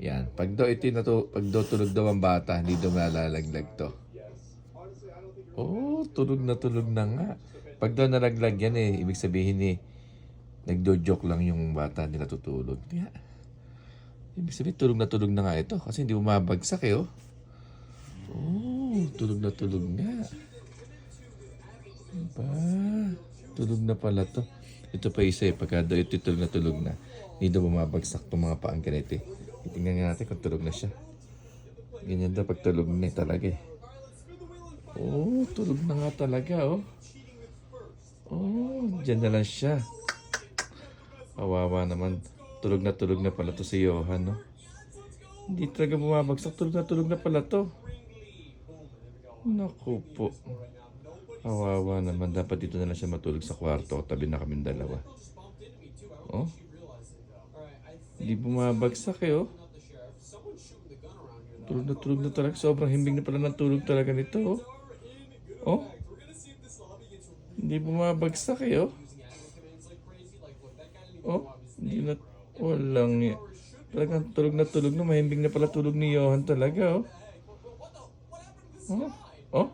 Yan. Pag daw tulog daw ang bata, hindi daw malalaglag to. Oh, tulog na nga. Pag daw nalaglag yan ibig sabihin nagdo-joke lang yung bata, hindi natutulog. Yeah. Ibig sabihin, tulog na nga ito kasi hindi bumabagsak oh. Oh, tulog nga. Diba? Tulog na pala to. Ito pa isa pagka daw ito tulog na, hindi daw bumabagsak itong mga paang ganito Tingnan nga natin kung tulog na siya. Ganyan daw pag tulog na talaga Oh, tulog na nga talaga Oh, dyan na lang siya. Kawawa naman. Tulog na pala to si Johan, no? Hindi talaga bumabagsak. Tulog na pala to. Naku po. Kawawa naman. Dapat dito na lang siya matulog sa kwarto. Tabi na kaming dalawa. Oh. Hindi bumabagsak oh. Tulog na talaga. Sobrang himbing na pala ng tulog talaga nito oh. Oh. Hindi bumabagsak oh. Oh. Hindi na. Walang talagang tulog na. Mahimbing na pala tulog ni Johan talaga oh. Oh. Oh.